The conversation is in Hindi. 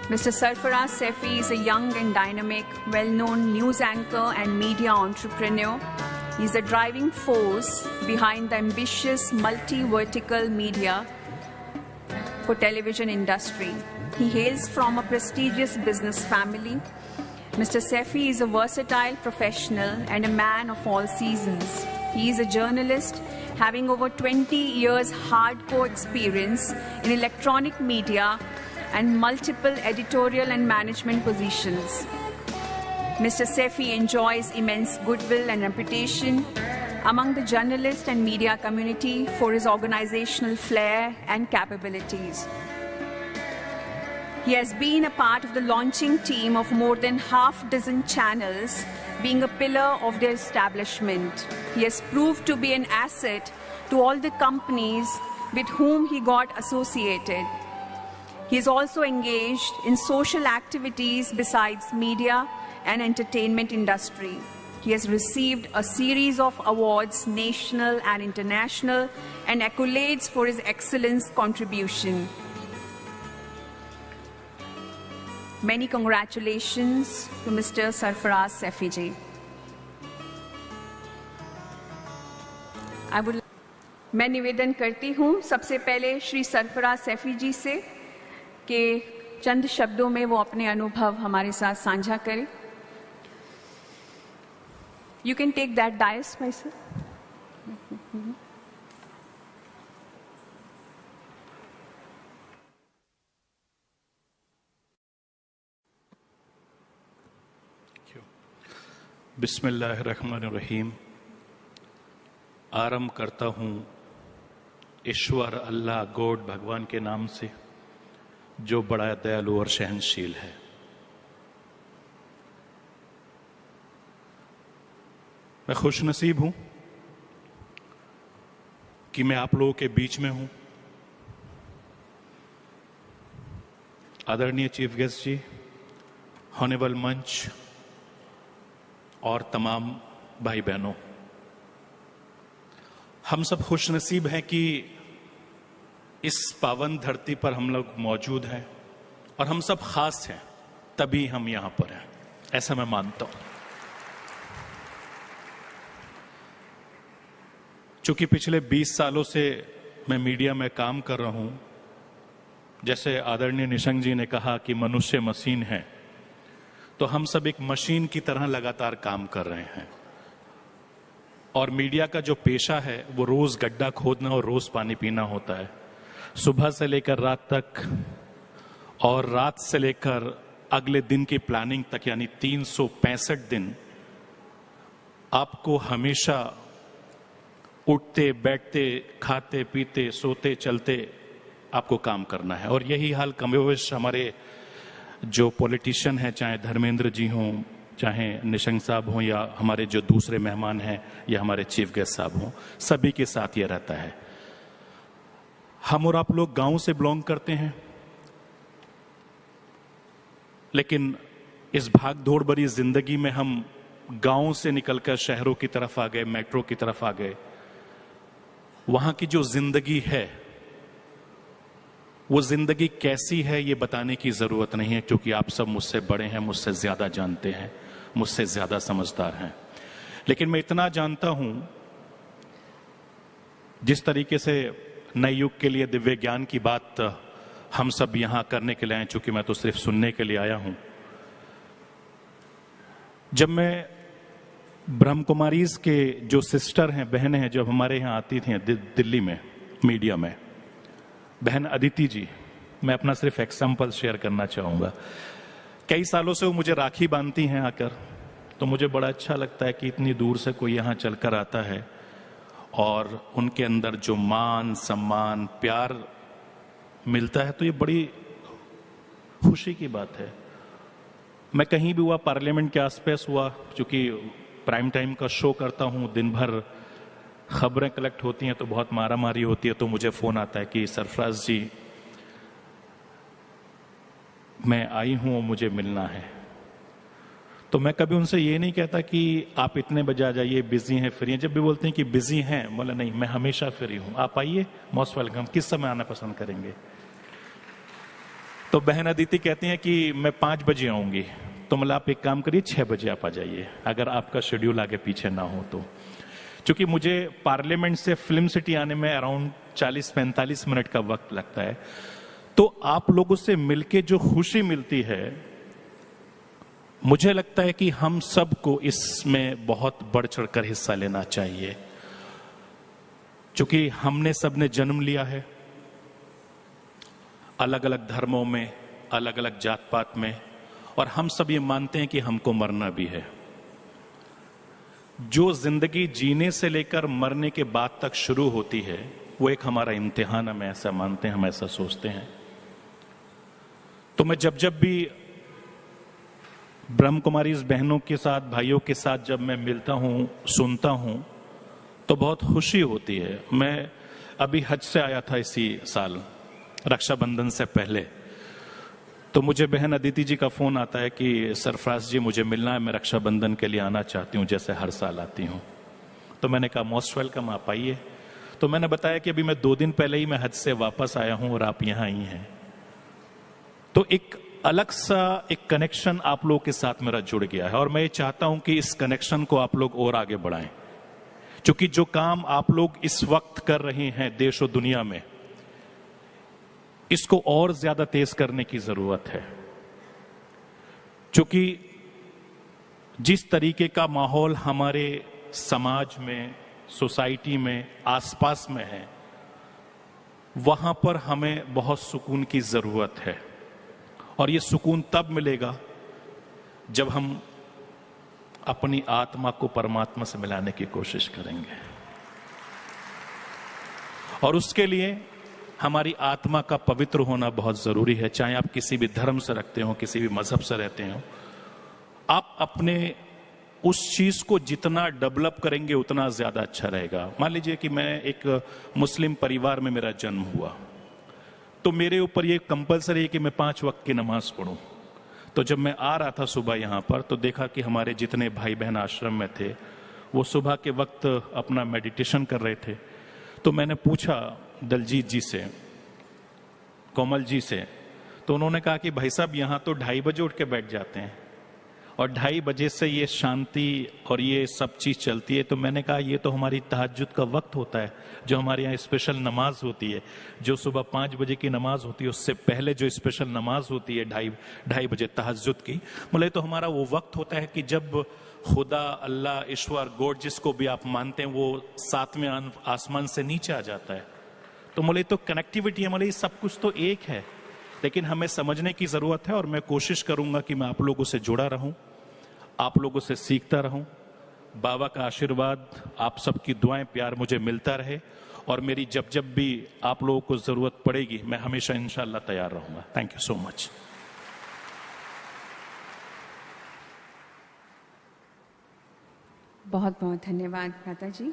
Mr. Sarfaraz Sefi is a young and dynamic, well-known news anchor and media entrepreneur. He is a driving force behind the ambitious multi-vertical media for television industry. He hails from a prestigious business family. Mr. Sefi is a versatile professional and a man of all seasons. He is a journalist having over 20 years hardcore experience in electronic media and multiple editorial and management positions. Mr. Sefi enjoys immense goodwill and reputation among the journalist and media community for his organizational flair and capabilities. He has been a part of the launching team of more than half-dozen channels, being a pillar of their establishment. He has proved to be an asset to all the companies with whom he got associated. He is also engaged in social activities besides media and entertainment industry. He has received a series of awards, national and international, and accolades for his excellence contribution. Many congratulations to Mr. Sarfaraz Sefi ji. मैं निवेदन करती हूँ सबसे पहले श्री सरफराज सैफी जी से कि चंद शब्दों में वो अपने अनुभव हमारे साथ साझा करें. You can take that dais, my sir. बिस्मिल्लाहिर्रहमानिर्रहीम. आरंभ करता हूँ ईश्वर अल्लाह गॉड भगवान के नाम से जो बड़ा दयालु और सहनशील है. मैं खुशनसीब हूं कि मैं आप लोगों के बीच में हूं. आदरणीय चीफ गेस्ट जी, ऑनरेबल मंच और तमाम भाई बहनों, हम सब खुशनसीब हैं कि इस पावन धरती पर हम लोग मौजूद हैं और हम सब खास हैं, तभी हम यहां पर हैं, ऐसा मैं मानता हूं. चूंकि पिछले 20 सालों से मैं मीडिया में काम कर रहा हूं, जैसे आदरणीय निशंक जी ने कहा कि मनुष्य मशीन है, तो हम सब एक मशीन की तरह लगातार काम कर रहे हैं. और मीडिया का जो पेशा है वो रोज गड्ढा खोदना और रोज पानी पीना होता है, सुबह से लेकर रात तक और रात से लेकर अगले दिन की प्लानिंग तक, यानी 365 दिन आपको हमेशा उठते बैठते खाते पीते सोते चलते आपको काम करना है. और यही हाल कमोबेश हमारे जो पॉलिटिशियन हैं, चाहे धर्मेंद्र जी हों, चाहे निशंक साहब हों, या हमारे जो दूसरे मेहमान हैं, या हमारे चीफ गेस्ट साहब हों, सभी के साथ ये रहता है. हम और आप लोग गांव से बिलोंग करते हैं, लेकिन इस भाग दौड़ भरी जिंदगी में हम गांव से निकलकर शहरों की तरफ आ गए, मेट्रो की तरफ आ गए. वहां की जो जिंदगी है वो जिंदगी कैसी है ये बताने की जरूरत नहीं है, क्योंकि आप सब मुझसे बड़े हैं, मुझसे ज्यादा जानते हैं, मुझसे ज्यादा समझदार हैं. लेकिन मैं इतना जानता हूं, जिस तरीके से नए युग के लिए दिव्य ज्ञान की बात हम सब यहां करने के लिए आए, चूंकि मैं तो सिर्फ सुनने के लिए आया हूं. जब मैं ब्रह्म कुमारीज के जो सिस्टर हैं, बहनें हैं, जब हमारे यहाँ आती थी दिल्ली में मीडिया में, बहन अदिति जी, मैं अपना सिर्फ एग्जाम्पल शेयर करना चाहूंगा. कई सालों से वो मुझे राखी बांधती हैं आकर, तो मुझे बड़ा अच्छा लगता है कि इतनी दूर से कोई यहाँ चलकर आता है और उनके अंदर जो मान सम्मान प्यार मिलता है, तो ये बड़ी खुशी की बात है. मैं कहीं भी हुआ, पार्लियामेंट के आसपास हुआ, क्योंकि प्राइम टाइम का शो करता हूँ, दिन भर खबरें कलेक्ट होती हैं, तो बहुत मारामारी होती है, तो मुझे फोन आता है कि सरफराज जी मैं आई हूं और मुझे मिलना है. तो मैं कभी उनसे ये नहीं कहता कि आप इतने बजे आ जाइए, बिजी हैं, फ्री हैं. जब भी बोलते हैं कि बिजी हैं, बोला नहीं, मैं हमेशा फ्री हूं, आप आइए, मोस्ट वेलकम. किस समय आना पसंद करेंगे? तो बहन अदिति कहती हैं कि मैं 5 बजे आऊंगी, तो मतलब आप एक काम करिए 6 बजे आप आ जाइए, अगर आपका शेड्यूल आगे पीछे ना हो तो। क्योंकि मुझे पार्लियामेंट से फिल्म सिटी आने में अराउंड 40-45 मिनट का वक्त लगता है। तो आप लोगों से मिलके जो खुशी मिलती है, मुझे लगता है कि हम सबको इसमें बहुत बढ़ चढ़कर हिस्सा लेना चाहिए। क्योंकि हमने सबने जन्म लिया है अलग अलग धर्मों में, अलग अलग जात पात में, और हम सब ये मानते हैं कि हमको मरना भी है। जो जिंदगी जीने से लेकर मरने के बाद तक शुरू होती है, वो एक हमारा इम्तिहान, हम ऐसा मानते हैं, हम ऐसा सोचते हैं। तो मैं जब जब भी ब्रह्म कुमारी बहनों के साथ, भाइयों के साथ जब मैं मिलता हूं, सुनता हूं, तो बहुत खुशी होती है। मैं अभी हज से आया था इसी साल, रक्षाबंधन से पहले। तो मुझे बहन अदिति जी का फोन आता है कि सरफराज जी मुझे मिलना है, मैं रक्षाबंधन के लिए आना चाहती हूँ, जैसे हर साल आती हूँ। तो मैंने कहा मोस्ट वेलकम, आप आइए। तो मैंने बताया कि अभी मैं 2 दिन पहले ही मैं हज से वापस आया हूँ और आप यहाँ आई हैं। तो एक अलग सा एक कनेक्शन आप लोगों के साथ मेरा जुड़ गया है, और मैं ये चाहता हूं कि इस कनेक्शन को आप लोग और आगे बढ़ाएं। क्योंकि जो काम आप लोग इस वक्त कर रहे हैं देश और दुनिया में, इसको और ज्यादा तेज करने की जरूरत है। क्योंकि जिस तरीके का माहौल हमारे समाज में, सोसाइटी में, आसपास में है, वहां पर हमें बहुत सुकून की जरूरत है। और ये सुकून तब मिलेगा जब हम अपनी आत्मा को परमात्मा से मिलाने की कोशिश करेंगे। और उसके लिए हमारी आत्मा का पवित्र होना बहुत जरूरी है। चाहे आप किसी भी धर्म से रखते हो, किसी भी मजहब से रहते हो, आप अपने उस चीज को जितना डेवलप करेंगे उतना ज्यादा अच्छा रहेगा। मान लीजिए कि मैं एक मुस्लिम परिवार में मेरा जन्म हुआ, तो मेरे ऊपर ये कंपलसरी है कि मैं 5 वक्त की नमाज पढ़ूं। तो जब मैं आ रहा था सुबह यहाँ पर, तो देखा कि हमारे जितने भाई बहन आश्रम में थे, वो सुबह के वक्त अपना मेडिटेशन कर रहे थे। तो मैंने पूछा दलजीत जी से, कोमल जी से, तो उन्होंने कहा कि भाई साहब यहाँ तो 2:30 बजे उठ के बैठ जाते हैं, और 2:30 बजे से ये शांति और ये सब चीज चलती है। तो मैंने कहा ये तो हमारी तहज्जुद का वक्त होता है, जो हमारे यहाँ स्पेशल नमाज होती है, जो सुबह 5 बजे की नमाज होती है, उससे पहले जो स्पेशल नमाज होती है 2:30 बजे तहज्जुद की, बोले तो हमारा वो वक्त होता है कि जब खुदा, अल्लाह, ईश्वर, गॉड जिसको भी आप मानते हैं, वो 7वें आसमान से नीचे आ जाता है। तो बोले तो कनेक्टिविटी है, बोले सब कुछ तो एक है, लेकिन हमें समझने की जरूरत है। और मैं कोशिश करूंगा कि मैं आप लोगों से जुड़ा रहूं, आप लोगों से सीखता रहूं। बाबा का आशीर्वाद, आप सबकी दुआएं, प्यार मुझे मिलता रहे, और मेरी जब जब भी आप लोगों को जरूरत पड़ेगी, मैं हमेशा इंशाअल्लाह तैयार रहूंगा। Thank you so much. बहुत बहुत धन्यवाद भ्राता जी।